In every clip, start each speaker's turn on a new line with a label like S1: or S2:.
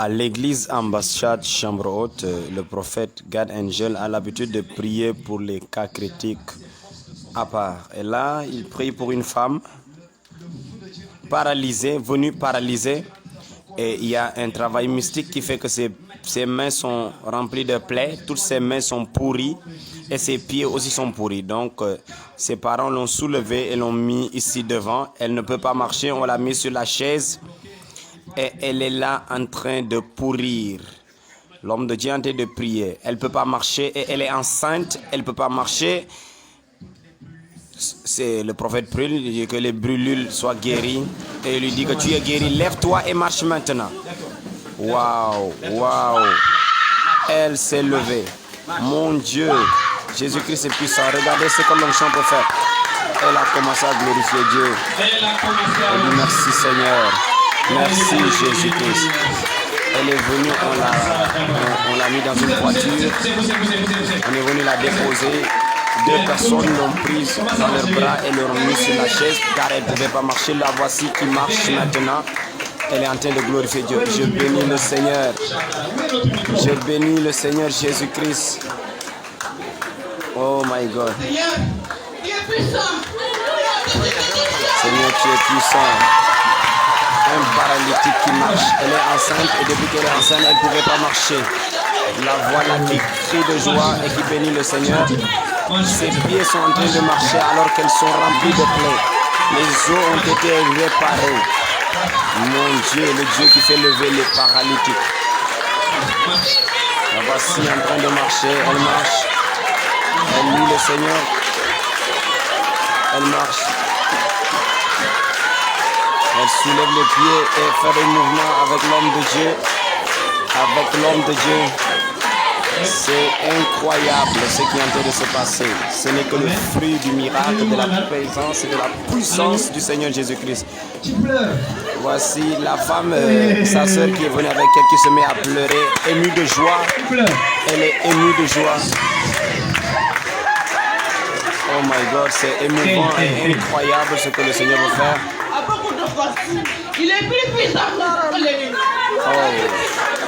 S1: À l'église ambassade Chambre Haute, le prophète God Angel a l'habitude de prier pour les cas critiques à part. Et là, il prie pour une femme paralysée, venue paralysée. Et il y a un travail mystique qui fait que ses mains sont remplies de plaies, toutes ses mains sont pourries et ses pieds aussi sont pourris. Donc, ses parents l'ont soulevée et l'ont mis ici devant. Elle ne peut pas marcher, on l'a mis sur la chaise et elle est là en train de pourrir. L'homme de Dieu est en train de prier. Elle ne peut pas marcher et elle est enceinte, elle ne peut pas marcher. C'est le prophète prie, il dit que les brûlules soient guéries et il lui dit que tu es guéri, lève-toi et marche maintenant. Waouh, waouh. Elle s'est levée. Mon Dieu, Jésus-Christ est puissant. Regardez ce que l'onction peut faire. Elle a commencé à glorifier Dieu. Elle dit merci Seigneur. Merci Jésus-Christ. Elle est venue, on l'a mis dans une voiture. On est venu la déposer. Deux personnes l'ont prise dans leurs bras et l'ont mis sur la chaise car elle ne pouvait pas marcher. La voici qui marche maintenant. Elle est en train de glorifier Dieu. Je bénis le Seigneur. Je bénis le Seigneur Jésus-Christ. Oh my God. Seigneur, tu es puissant. Un paralytique qui marche. Elle est enceinte et depuis qu'elle est enceinte, elle ne pouvait pas marcher. La voilà qui crie de joie et qui bénit le Seigneur. Ses pieds sont en train de marcher alors qu'elles sont remplies de plaies. Les os ont été réparés. Mon Dieu, le Dieu qui fait lever les paralytiques. La voici en train de marcher. Elle marche. Elle loue le Seigneur. Elle marche. Elle soulève les pieds et fait des mouvements avec l'homme de Dieu. Avec l'homme de Dieu. C'est incroyable ce qui est en train de se passer. Ce n'est que le fruit du miracle, de la présence et de la puissance du Seigneur Jésus-Christ. Voici la femme, sa sœur qui est venue avec elle, qui se met à pleurer, émue de joie. Elle est émue de joie. Oh my God, c'est émouvant et incroyable ce que le Seigneur veut faire.
S2: Il est plus puissant.
S1: Oh,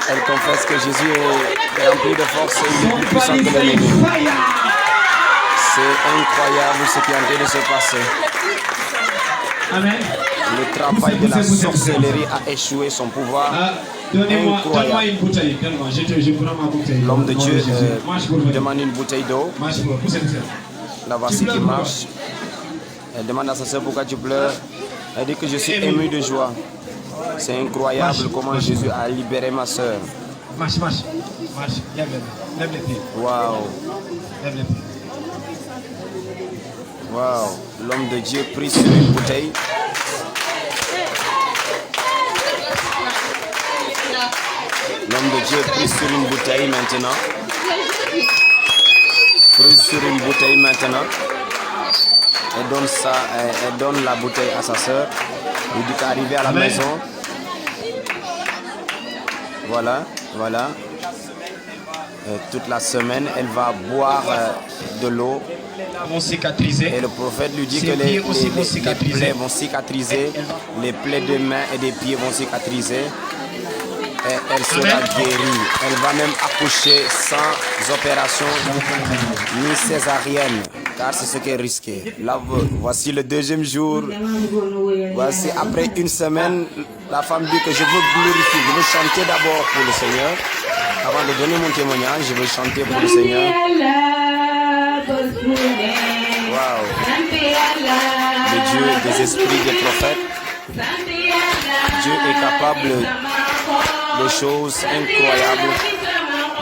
S1: elle confesse que Jésus est rempli de force et il est plus puissant que l'ennemi. C'est incroyable ce qui est en train de se passer.
S2: Amen.
S1: Le travail de la sorcellerie a échoué, son pouvoir incroyable.
S2: Une bouteille. Je prends ma bouteille.
S1: L'homme de Dieu demande une bouteille d'eau. La voici qui marche. Elle demande à sa soeur pourquoi tu pleures. Elle dit que je suis ému de joie. C'est incroyable comment Jésus a libéré ma soeur.
S2: Marche. Lève les pieds.
S1: Waouh.
S2: Lève les pieds.
S1: Waouh. L'homme de Dieu prie sur une bouteille. L'homme de Dieu prie sur une bouteille maintenant. Prie sur une bouteille maintenant. Elle donne la bouteille à sa soeur. Il dit qu'arriver à la maison. Voilà. Toute la semaine, elle va boire de l'eau.
S2: Vont cicatriser.
S1: Et le prophète lui dit que les plaies vont cicatriser. Les plaies de mains et des pieds vont cicatriser. Et elle sera guérie. Elle va même accoucher sans opération ni césarienne. Car c'est ce qui est risqué. Là, voici le deuxième jour. Voici après une semaine, la femme dit que je veux glorifier. Je veux chanter d'abord pour le Seigneur. Avant de donner mon témoignage, je veux chanter pour le Seigneur. Waouh. Le Dieu des esprits des prophètes. Dieu est capable de choses incroyables.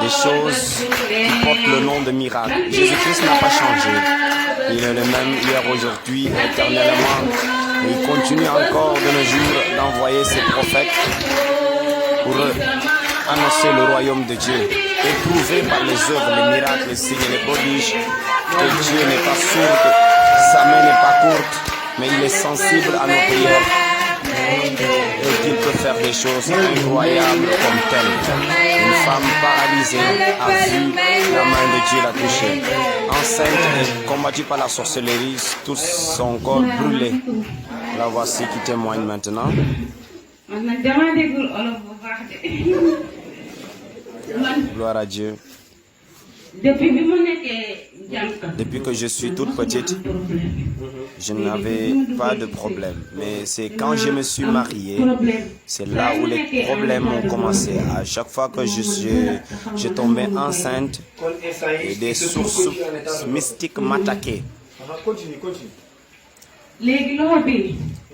S1: Des choses qui portent le nom de miracle. Jésus-Christ n'a pas changé. Il est le même hier, aujourd'hui, éternellement. Il continue encore de nos jours d'envoyer ses prophètes pour annoncer le royaume de Dieu. Éprouvé par les œuvres, les miracles, les signes, les prodiges, que Dieu n'est pas sourd, sa main n'est pas courte, mais il est sensible à nos prières. Et qu'il peut faire des choses incroyables comme telle. Une femme paralysée a vu la main de Dieu la toucher. Enceinte et combattue par la sorcellerie, tout son corps brûlé. La voici qui témoigne maintenant.
S3: man nag damaa déggul olof bu baax de
S1: Gloire à Dieu. Depuis que je suis toute petite, je n'avais pas de problème. Mais c'est quand je me suis mariée, c'est là où les problèmes ont commencé. À chaque fois que je tombais enceinte, des sources mystiques m'attaquaient.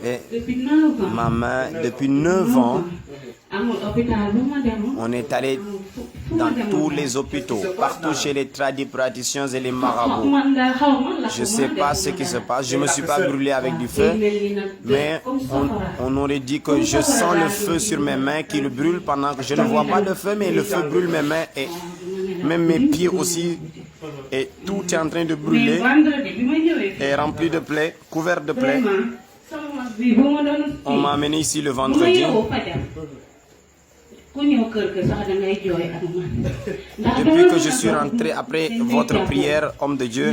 S1: Et ma main, depuis 9 ans, on est allé dans tous les hôpitaux, partout chez les tradipraticiens et les marabouts. Je ne sais pas ce qui se passe. Je ne me suis pas brûlé avec du feu, mais on aurait dit que je sens le feu sur mes mains qui le brûle pendant que je ne vois pas de feu, mais le feu brûle mes mains et même mes pieds aussi. Et tout est en train de brûler et rempli de plaies, couvert de plaies. On m'a amené ici le vendredi. Depuis que je suis rentré après votre prière, homme de Dieu,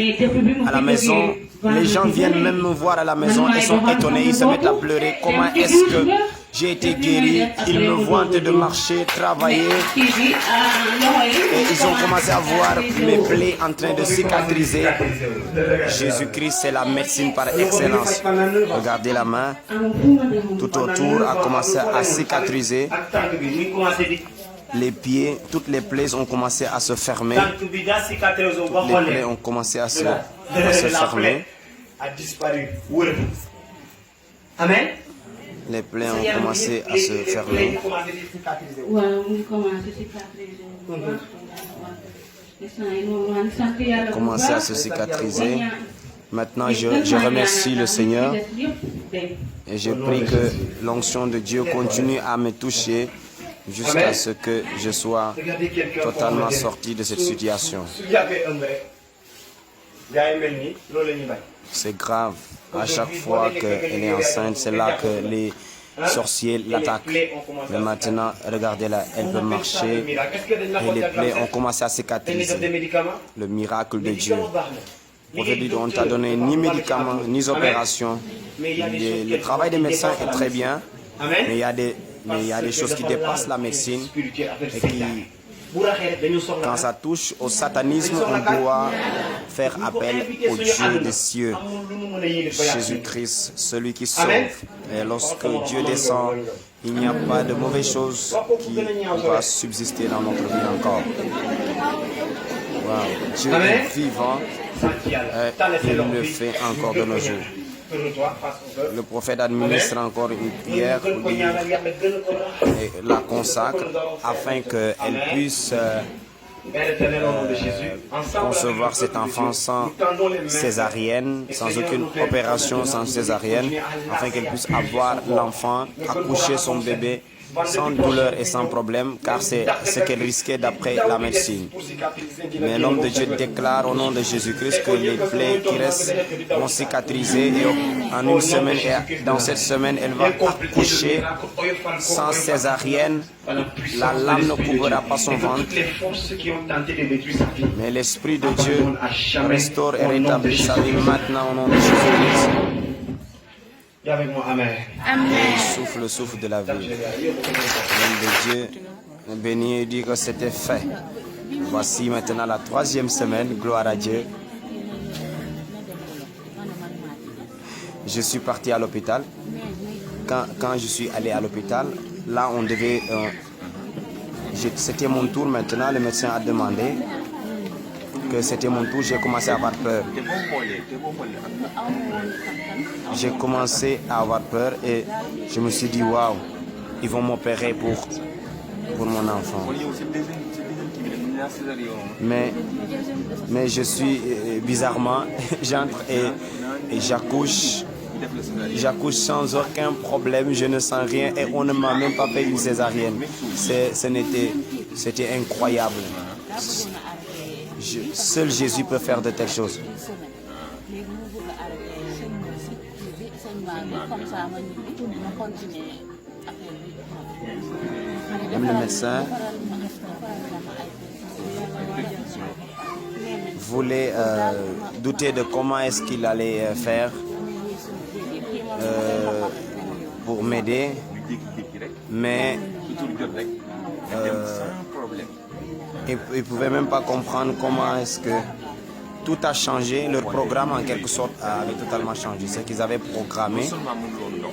S1: à la maison, les gens viennent même me voir à la maison et sont étonnés, ils se mettent à pleurer. Comment est-ce que j'ai été guéri? Ils me voient en train de marcher, travailler. Et ils ont commencé à voir mes plaies en train de cicatriser. Jésus-Christ, c'est la médecine par excellence. Regardez la main, tout autour a commencé à cicatriser. Les pieds, toutes les plaies ont commencé à se fermer. Toutes les plaies ont commencé à se fermer.
S3: Amen.
S1: Les plaies ont commencé à se fermer. Commencé à se cicatriser. Maintenant, je remercie le Seigneur et je prie que l'onction de Dieu continue à me toucher jusqu'à ce que je sois totalement sorti de cette situation. C'est grave. À chaque fois qu'elle est enceinte, c'est là que les sorciers l'attaquent. Mais maintenant, regardez-la, elle peut marcher et les plaies ont commencé à cicatriser. Le miracle de Dieu. Aujourd'hui, on ne t'a donné ni médicaments, ni opérations. Le travail des médecins est très bien, mais il y a des choses qui dépassent la médecine et qui, quand ça touche au satanisme, on doit faire appel au Dieu des cieux, Jésus-Christ, celui qui sauve. Et lorsque Dieu descend, il n'y a pas de mauvaises choses qui va subsister dans notre vie encore. Wow. Dieu est vivant et il le fait encore de nos jours. Le prophète administre encore une prière pour lui et la consacre afin qu'elle puisse concevoir cet enfant sans césarienne, sans aucune opération, sans césarienne, afin qu'elle puisse avoir l'enfant, accoucher son bébé sans douleur et sans problème, car c'est ce qu'elle risquait d'après la médecine. Mais l'homme de Dieu déclare au nom de Jésus-Christ que les plaies qui restent vont cicatriser et en une semaine, et dans cette semaine, elle va accoucher sans césarienne. La lame ne couvrira pas son ventre. Mais l'Esprit de Dieu restaure et rétablit sa vie maintenant au nom de Jésus-Christ.
S3: Dis avec moi, Amen.
S1: Et il souffle le souffle de la vie. L'homme de Dieu béni et dit que c'était fait. Voici maintenant la 3e semaine, gloire à Dieu. Je suis parti à l'hôpital. Quand je suis allé à l'hôpital, là on devait... c'était mon tour maintenant, le médecin a demandé que c'était mon tour, j'ai commencé à avoir peur. J'ai commencé à avoir peur et je me suis dit, waouh, ils vont m'opérer pour mon enfant. Mais je suis, bizarrement, j'entre et j'accouche. J'accouche sans aucun problème, je ne sens rien et on ne m'a même pas fait une césarienne. C'était incroyable. Seul Jésus peut faire de telles choses. Même le médecin voulait douter de comment est-ce qu'il allait faire pour m'aider, mais Ils ne pouvaient même pas comprendre comment est-ce que tout a changé. Leur programme, en quelque sorte, avait totalement changé. Ce qu'ils avaient programmé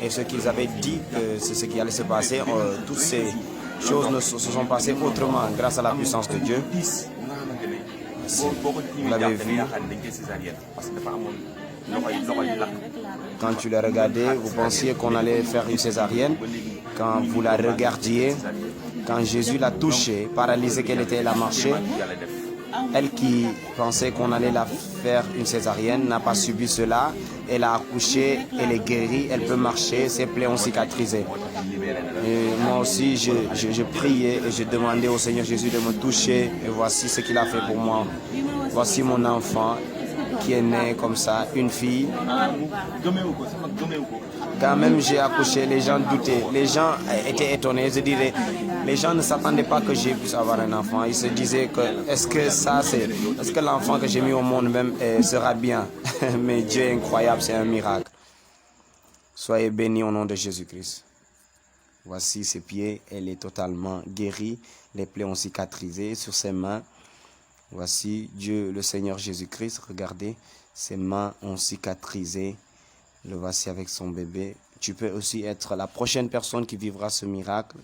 S1: et ce qu'ils avaient dit que c'est ce qui allait se passer, toutes ces choses ne se sont passées autrement grâce à la puissance de Dieu. Vous l'avez vu. Quand tu la regardais, vous pensiez qu'on allait faire une césarienne. Quand vous la regardiez, quand Jésus l'a touchée, paralysée qu'elle était, elle a marché. Elle qui pensait qu'on allait la faire une césarienne n'a pas subi cela. Elle a accouché, elle est guérie, elle peut marcher, ses plaies ont cicatrisé. Et moi aussi, je priais et je demandais au Seigneur Jésus de me toucher. Et voici ce qu'il a fait pour moi. Voici mon enfant qui est né comme ça, une fille. Quand même j'ai accouché, les gens doutaient, les gens étaient étonnés. Ils se disaient, les gens ne s'attendaient pas que je puisse avoir un enfant. Ils se disaient que est-ce que l'enfant que j'ai mis au monde même sera bien? Mais Dieu est incroyable, c'est un miracle. Soyez bénis au nom de Jésus-Christ. Voici ses pieds, elle est totalement guérie, les plaies ont cicatrisé sur ses mains. Voici Dieu, le Seigneur Jésus-Christ, regardez, ses mains ont cicatrisé. Le voici avec son bébé. Tu peux aussi être la prochaine personne qui vivra ce miracle.